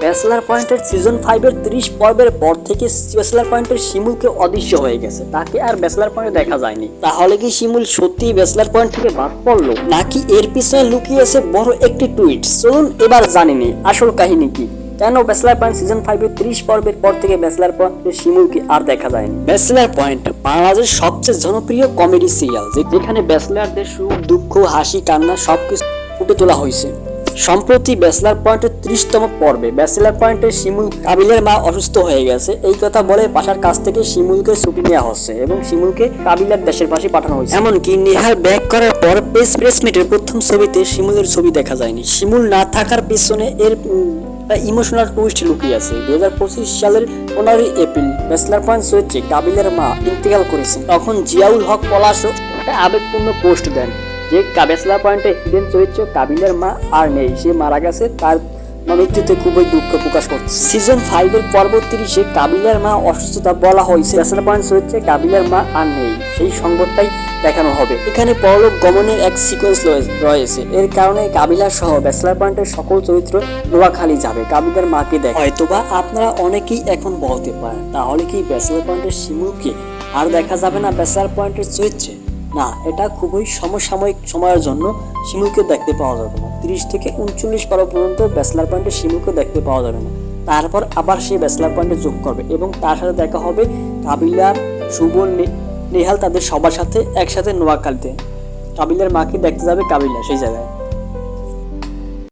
Bachelor পয়েন্টের season 5 এর 30 পর্বের পর থেকে ব্যাচেলার পয়েন্টের শিমুলকে অদৃশ্য হয়ে গেছে, তাকে আর ব্যাচেলার পয়েন্টে দেখা যায়নি। তাহলে কি শিমুল সত্যি ব্যাচেলার পয়েন্ট থেকে বাদ পড়লো, নাকি এর পিছনে লুকিয়ে আছে বড় একটি টুইট? চলুন এবার জানিনি আসল কাহিনী কি। কেন ব্যাচেলার পয়েন্ট সিজন 5 এর 30 পর্বের পর থেকে ব্যাচেলার পয়েন্টের শিমুলকে আর দেখা যায়নি? ব্যাচেলার পয়েন্ট বাংলাদেশের সবচেয়ে জনপ্রিয় কমেডি সিরিয়াল, যেখানে ব্যাচেলারদের সুখ দুঃখ হাসি কান্না সবকিছু ফুটে তোলা হয়েছে। সম্প্রতি ব্যাচেলার পয়েন্টের 30তম পর্বে ব্যাচেলার পয়েন্টের শিমুল কাবিলের মা অসুস্থ হয়ে গেছে এই কথা বলে বাসার কাছ থেকে শিমুলকে ছুটি নেওয়া হচ্ছে এবং শিমুলকে কাবিলের দেশের পাশে পাঠানো হয়েছে। এমনকি নেহাল ব্যাক করার পর প্রেস মিটের প্রথম ছবিতে শিমুলের ছবি দেখা যায়নি। শিমুল না থাকার পেছনে এর ইমোশনাল টুইস্ট লুকিয়ে আছে। 2025 সালের 15 এপ্রিল ব্যাচেলার পয়েন্ট চরিত্রে কাবিলের মা ইন্তেকাল করেছেন। তখন জিয়াউল হক পলাশও একটা আবেগপূর্ণ পোস্ট দেন যে ব্যাচেলার পয়েন্টে হিডেন চরিত্র কাবিলের মা আর নেই, সে মারা গেছে, তার মৃত্যুতে খুবই দুঃখ প্রকাশ করছে। সিজন 5 এর পর্ব 30 কাবিলের মা অসুস্থতা বলা হয়েছে ব্যাচেলার পয়েন্ট চরিত্রে কাবিলের মা আর নেই, সেই সংবাদটাই দেখানো হবে। এখানে পরলোক গমনের এক সিকোয়েন্স রয়েছে, এর কারণে কাবিলা সহ ব্যাচেলার পয়েন্টের সকল চরিত্র নোয়াখালী যাবে কাবিলের মাকে দেখে। হয়তোবা আপনারা অনেকেই এখন বলতে পারেন, তাহলে কি ব্যাচেলার পয়েন্টের শিমুলকে আর দেখা যাবে না ব্যাচেলার পয়েন্টের চরিত্রে? না, এটা খুবই সমসাময়িক সময়ের জন্য শিমুলকে দেখতে পাওয়া যাবে না। 30 থেকে 39 পর্ব পর্যন্ত ব্যাচেলার পয়েন্টে শিমুলকে দেখতে পাওয়া যাবে না। তারপর আবার সে ব্যাচেলার পয়েন্টে যোগ করবে এবং তার সাথে দেখা হবে কাবিলার, শুভ, নেহাল, তাদের সবার সাথে একসাথে নোয়াখালীতে। কাবিলার মাকে দেখতে যাবে কাবিলা সেই জায়গায়।